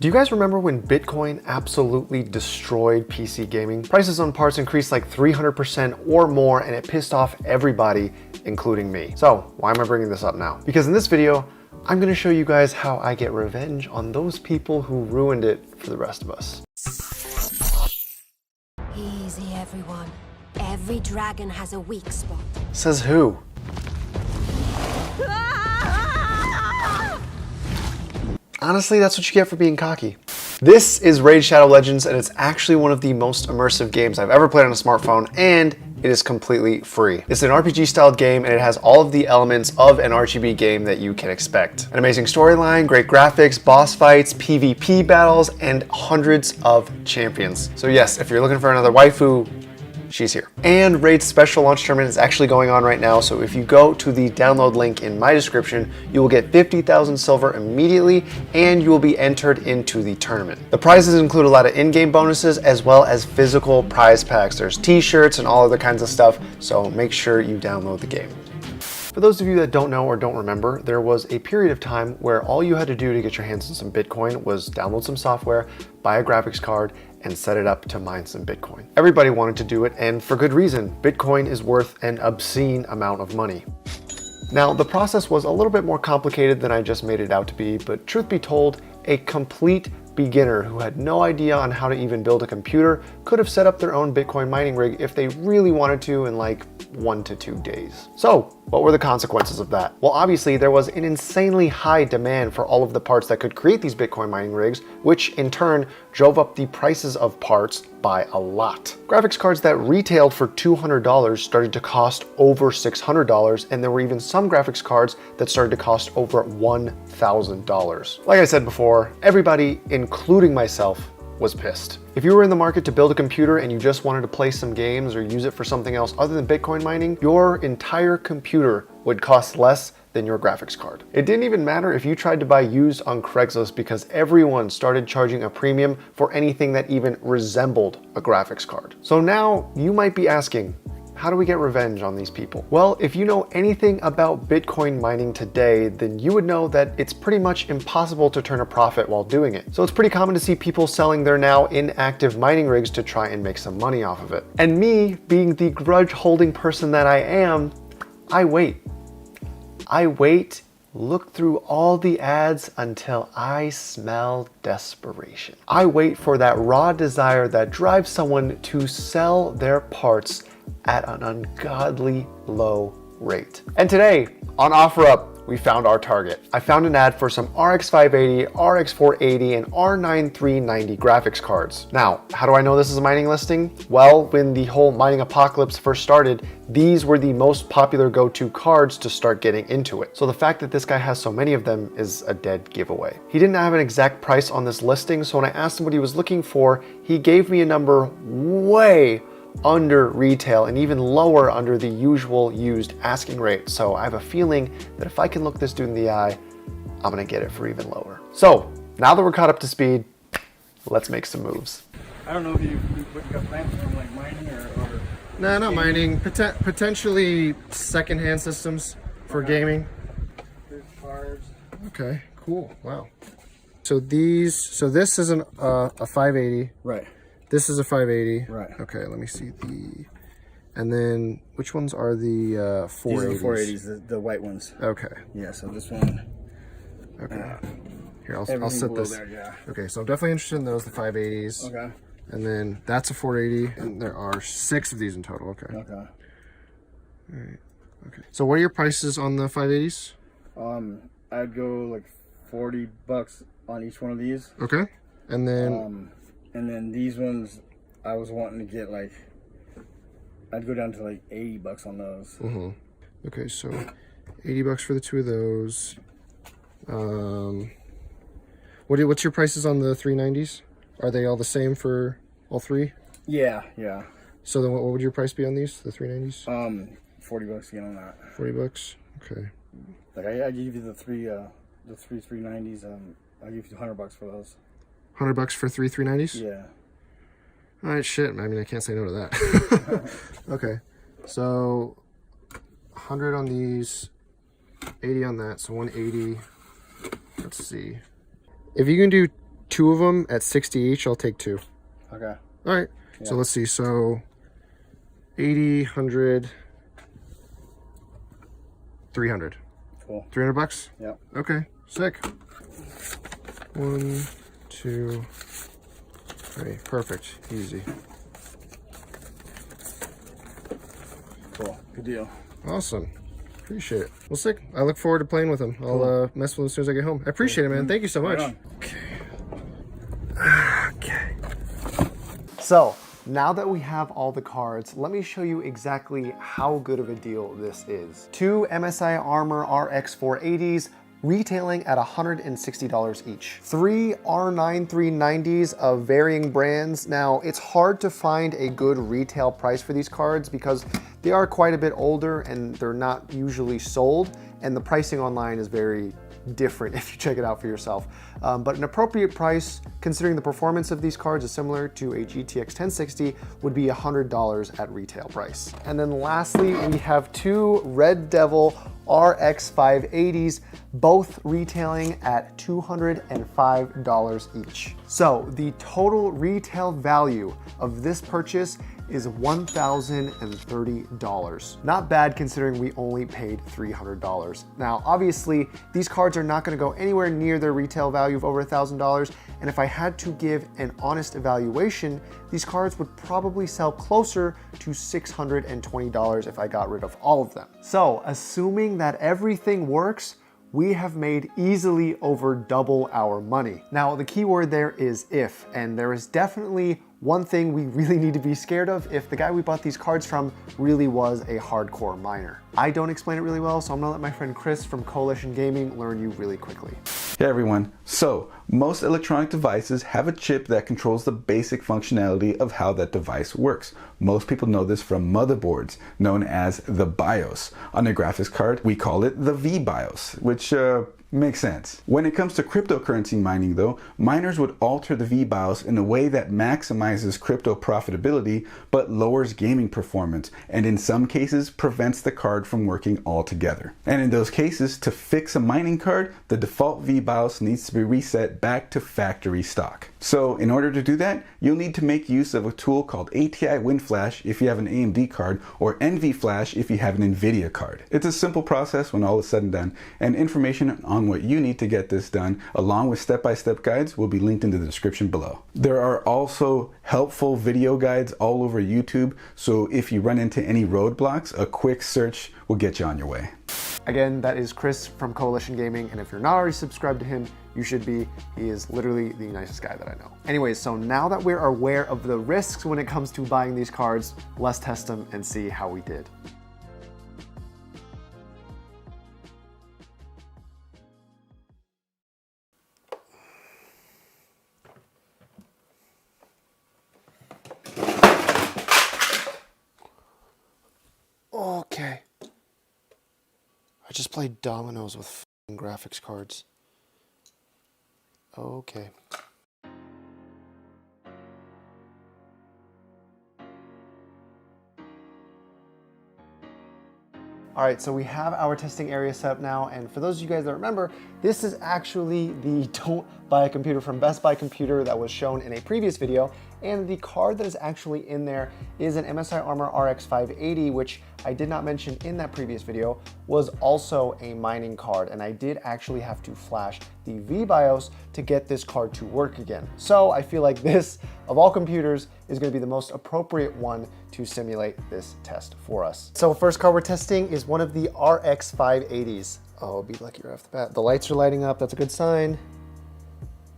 Do you guys remember when Bitcoin absolutely destroyed PC gaming? Prices on parts increased like 300% or more, and it pissed off everybody, including me. So why am I bringing this up now? Because in this video, I'm gonna show you guys how I get revenge on those people who ruined it for the rest of us. Easy, everyone. Every dragon has a weak spot. Says who? Honestly, that's what you get for being cocky. This is Raid Shadow Legends, and it's actually one of the most immersive games I've ever played on a smartphone, and it is completely free. It's an RPG styled game, and it has all of the elements of an RGB game that you can expect. An amazing storyline, great graphics, boss fights, PvP battles, and hundreds of champions. So yes, if you're looking for another waifu, she's here. And Raid's special launch tournament is actually going on right now, so if you go to the download link in my description, you will get 50,000 silver immediately, and you will be entered into the tournament. The prizes include a lot of in-game bonuses as well as physical prize packs. There's t-shirts and all other kinds of stuff, so make sure you download the game. For those of you that don't know or don't remember, there was a period of time where all you had to do to get your hands on some Bitcoin was download some software, buy a graphics card, and set it up to mine some Bitcoin. Everybody wanted to do it, and for good reason. Bitcoin is worth an obscene amount of money. Now, the process was a little bit more complicated than I just made it out to be, but truth be told, a complete beginner who had no idea on how to even build a computer could have set up their own Bitcoin mining rig if they really wanted to in like 1 to 2 days. So, what were the consequences of that? Well, obviously there was an insanely high demand for all of the parts that could create these Bitcoin mining rigs, which in turn drove up the prices of parts by a lot. Graphics cards that retailed for $200 started to cost over $600, and there were even some graphics cards that started to cost over $1,000. Like I said before, everybody, including myself, was pissed. If you were in the market to build a computer and you just wanted to play some games or use it for something else other than Bitcoin mining, your entire computer would cost less than your graphics card. It didn't even matter if you tried to buy used on Craigslist because everyone started charging a premium for anything that even resembled a graphics card. So now you might be asking, how do we get revenge on these people? Well, if you know anything about Bitcoin mining today, then you would know that it's pretty much impossible to turn a profit while doing it. So it's pretty common to see people selling their now inactive mining rigs to try and make some money off of it. And me, being the grudge holding person that I am, I wait. I wait, look through all the ads until I smell desperation. I wait for that raw desire that drives someone to sell their parts at an ungodly low rate. And today on OfferUp, we found our target. I found an ad for some RX 580, RX 480, and R9 390 graphics cards. Now, how do I know this is a mining listing? Well, when the whole mining apocalypse first started, these were the most popular go-to cards to start getting into it. So the fact that this guy has so many of them is a dead giveaway. He didn't have an exact price on this listing, so when I asked him what he was looking for, he gave me a number way under retail and even lower under the usual used asking rate. So I have a feeling that if I can look this dude in the eye, I'm gonna get it for even lower. So now that we're caught up to speed, let's make some moves. I don't know if you got plans for like mining or No, not mining. Potentially secondhand systems for gaming. There's cards. Okay, cool. Wow. So this is a 580. Right. This is a 580. Right. Okay, let me see and then which ones are the 480s? These are the 480s, the white ones. Okay. Yeah, so this one. Okay. Here, I'll set this. There, yeah. Okay, so I'm definitely interested in those, the 580s. Okay. And then that's a 480, and there are 6 of these in total. Okay. Okay. All right. Okay. So what are your prices on the 580s? I'd go like $40 on each one of these. Okay. And then these ones, I was wanting to get like, I'd go down to like $80 on those. Mm-hmm. Okay, so $80 for the 2 of those. What's your prices on the 390s? Are they all the same for all 3? Yeah, yeah. So then what would your price be on these, the 390s? $40 again on that. $40. Okay. Like I give you the three 390s. I give you $100 for those. $100 for 3 390s? Yeah. All right, shit. I mean, I can't say no to that. Okay, so 100 on these, 80 on that, so 180. Let's see. If you can do 2 of them at 60 each. I'll take 2. Okay. All right. Yeah. So let's see. So 80, 100, 300. Cool. $300? Yep. Okay. Sick. 1, 2, 3. Perfect. Easy. Cool. Good deal. Awesome. Appreciate it. Well, sick. I look forward to playing with him. I'll mess with him as soon as I get home. I appreciate it, man. Thank you so much. Right Okay. So, now that we have all the cards, let me show you exactly how good of a deal this is. 2 MSI Armor RX 480s, retailing at $160 each. 3 R9 390s of varying brands. Now, it's hard to find a good retail price for these cards because they are quite a bit older and they're not usually sold, and the pricing online is very different if you check it out for yourself. But an appropriate price, considering the performance of these cards is similar to a GTX 1060, would be $100 at retail price. And then lastly, we have 2 Red Devil RX 580s, both retailing at $205 each. So the total retail value of this purchase is $1,030. Not bad considering we only paid $300. Now, obviously, these cards are not gonna go anywhere near their retail value of over $1,000, and if I had to give an honest evaluation, these cards would probably sell closer to $620 if I got rid of all of them. So, assuming that everything works, we have made easily over double our money. Now, the key word there is if, and there is definitely one thing we really need to be scared of if the guy we bought these cards from really was a hardcore miner. I don't explain it really well, so I'm gonna let my friend Chris from Coalition Gaming learn you really quickly. Hey everyone, so most electronic devices have a chip that controls the basic functionality of how that device works. Most people know this from motherboards, known as the BIOS. On a graphics card, we call it the VBIOS, which makes sense. When it comes to cryptocurrency mining though, miners would alter the VBIOS in a way that maximizes crypto profitability but lowers gaming performance, and in some cases prevents the card from working altogether. And in those cases, to fix a mining card, the default VBIOS needs to be reset back to factory stock. So in order to do that, you'll need to make use of a tool called ATI WinFlash if you have an AMD card, or NVFlash if you have an NVIDIA card. It's a simple process when all is said and done, and information on what you need to get this done, along with step-by-step guides, will be linked in the description below. There are also helpful video guides all over YouTube, so if you run into any roadblocks, a quick search will get you on your way. Again, that is Chris from Coalition Gaming, and if you're not already subscribed to him, you should be. He is literally the nicest guy that I know. Anyways, so now that we're aware of the risks when it comes to buying these cards, let's test them and see how we did. Okay. I just played dominoes with f***ing graphics cards. Okay. All right, so we have our testing area set up now, and for those of you guys that remember, this is actually the Don't Buy a Computer from Best Buy computer that was shown in a previous video, and the card that is actually in there is an MSI Armor RX 580, which I did not mention in that previous video, was also a mining card, and I did actually have to flash the VBIOS to get this card to work again. So I feel like this, of all computers, is gonna be the most appropriate one to simulate this test for us. So first card we're testing is one of the RX 580s. Oh, I'll be lucky right off the bat. The lights are lighting up, that's a good sign.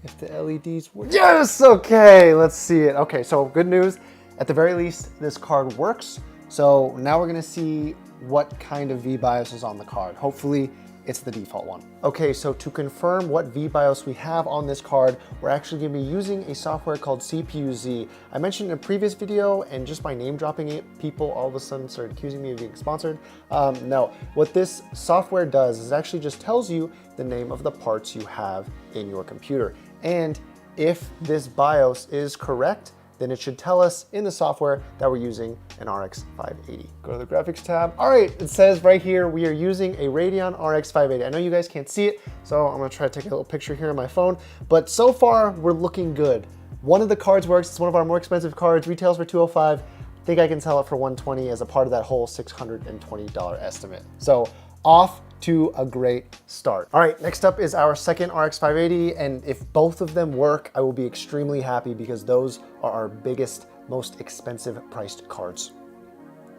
If the LEDs work, yes, okay, let's see it. Okay, so good news. At the very least, this card works. So now we're gonna see what kind of VBIOS is on the card. Hopefully it's the default one. Okay, so to confirm what VBIOS we have on this card, we're actually gonna be using a software called CPU-Z. I mentioned in a previous video, and just by name dropping it, people all of a sudden started accusing me of being sponsored. No, what this software does is it actually just tells you the name of the parts you have in your computer. And if this BIOS is correct, then it should tell us in the software that we're using an RX 580. Go to the graphics tab. All right, it says right here, we are using a Radeon RX 580. I know you guys can't see it, so I'm gonna try to take a little picture here on my phone, but so far we're looking good. One of the cards works, it's one of our more expensive cards, retails for $205. I think I can sell it for $120 as a part of that whole $620 estimate. So off to a great start. All right, next up is our second RX 580, and if both of them work, I will be extremely happy because those are our biggest, most expensive priced cards.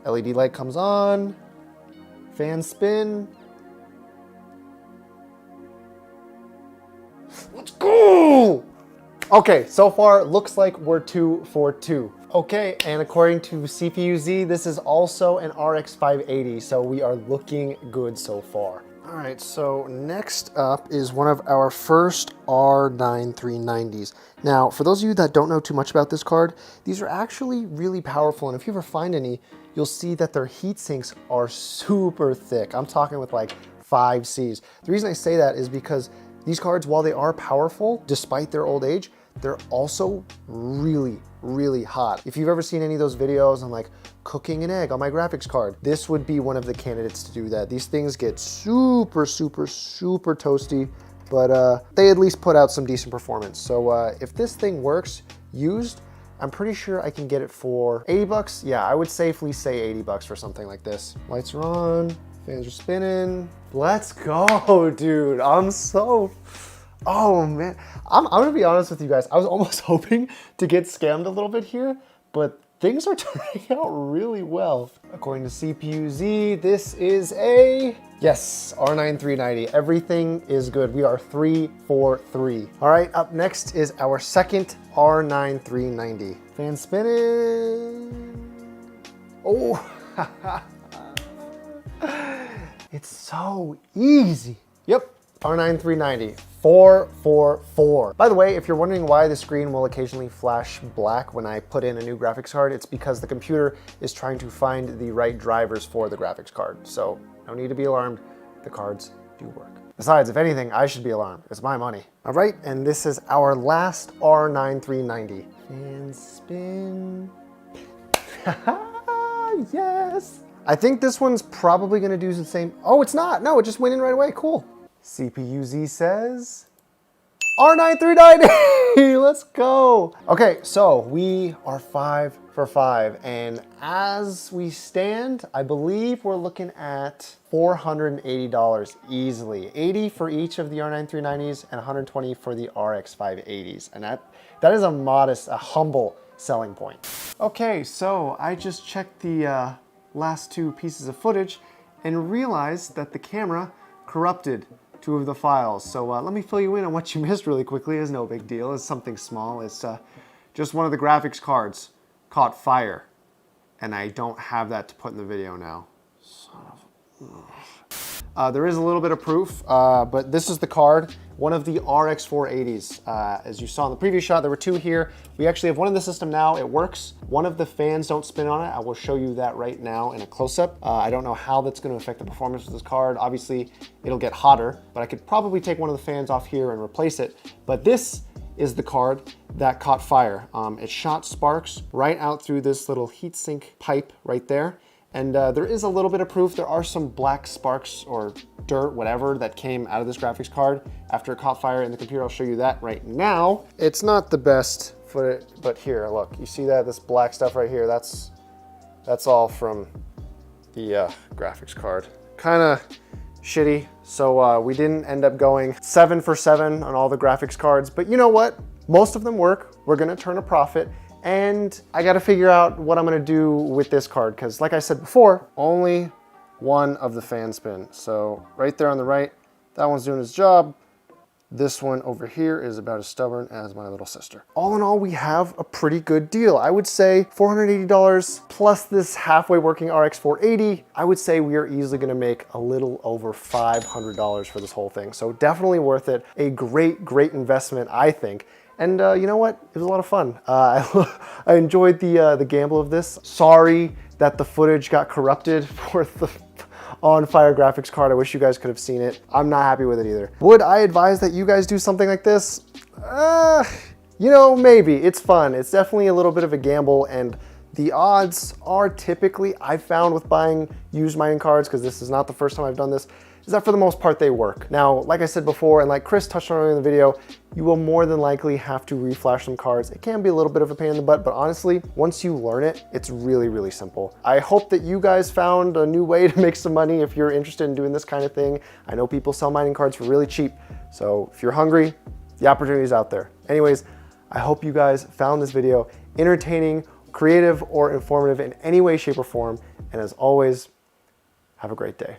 LED light comes on, fan spin. Let's go! Okay, so far looks like we're 2 for 2. Okay, and according to CPU-Z, this is also an RX 580, so we are looking good so far. All right, so next up is one of our first R9 390s. Now, for those of you that don't know too much about this card, these are actually really powerful, and if you ever find any, you'll see that their heat sinks are super thick. I'm talking with like 5 Cs. The reason I say that is because these cards, while they are powerful, despite their old age, they're also really, really hot. If you've ever seen any of those videos on like cooking an egg on my graphics card, this would be one of the candidates to do that. These things get super, super, super toasty, but they at least put out some decent performance. So if this thing works used, I'm pretty sure I can get it for 80 bucks. Yeah, I would safely say 80 bucks for something like this. Lights are on, fans are spinning. Let's go, dude. Oh man, I'm gonna be honest with you guys. I was almost hoping to get scammed a little bit here, but things are turning out really well. According to CPU-Z, this is a, yes, R9 390. Everything is good. We are 3 for 3. All right, up next is our second R9 390. Fan spinning. Oh, it's so easy. Yep, R9 390. 4 for 4. By the way, if you're wondering why the screen will occasionally flash black when I put in a new graphics card, it's because the computer is trying to find the right drivers for the graphics card. So no need to be alarmed, the cards do work. Besides, if anything, I should be alarmed. It's my money. All right, and this is our last R9 390. Fan spin. Yes. I think this one's probably gonna do the same. Oh, it's not. No, it just went in right away. Cool. CPU-Z says R9 390. Let's go. Okay, so we are 5 for 5, and as we stand, I believe we're looking at $480 easily. 80 for each of the R9 390s and 120 for the RX 580s, and that is a modest, a humble selling point. Okay, so I just checked the last 2 pieces of footage and realized that the camera corrupted 2 of the files. So let me fill you in on what you missed really quickly. It's no big deal. It's something small. It's just one of the graphics cards caught fire, and I don't have that to put in the video now. There is a little bit of proof, but this is the card, one of the RX 480s. As you saw in the previous shot, there were 2 here. We actually have one in the system now. It works. One of the fans don't spin on it. I will show you that right now in a close-up. I don't know how that's going to affect the performance of this card. Obviously, it'll get hotter, but I could probably take one of the fans off here and replace it. But this is the card that caught fire. It shot sparks right out through this little heatsink pipe right there. And there is a little bit of proof. There are some black sparks or dirt, whatever, that came out of this graphics card after it caught fire in the computer. I'll show you that right now. It's not the best footage, but here, look, you see that, this black stuff right here, that's all from the graphics card. Kind of shitty, so we didn't end up going 7 for 7 on all the graphics cards, but you know what? Most of them work. We're gonna turn a profit. And I gotta figure out what I'm gonna do with this card, because like I said before, only one of the fan spin. So right there on the right, that one's doing its job. This one over here is about as stubborn as my little sister. All in all, we have a pretty good deal. I would say $480 plus this halfway working RX 480. I would say we are easily gonna make a little over $500 for this whole thing. So definitely worth it. A great, great investment, I think. And you know what? It was a lot of fun. I enjoyed the gamble of this. Sorry that the footage got corrupted for the on-fire graphics card. I wish you guys could have seen it. I'm not happy with it either. Would I advise that you guys do something like this? You know, maybe. It's fun. It's definitely a little bit of a gamble, and the odds are typically, I've found with buying used mining cards, because this is not the first time I've done this, is that for the most part they work. Now, like I said before, and like Chris touched on earlier in the video, you will more than likely have to reflash some cards. It can be a little bit of a pain in the butt, but honestly, once you learn it, it's really, really simple. I hope that you guys found a new way to make some money if you're interested in doing this kind of thing. I know people sell mining cards for really cheap, so if you're hungry, the opportunity is out there. Anyways, I hope you guys found this video entertaining, creative, or informative in any way, shape, or form. And as always, have a great day.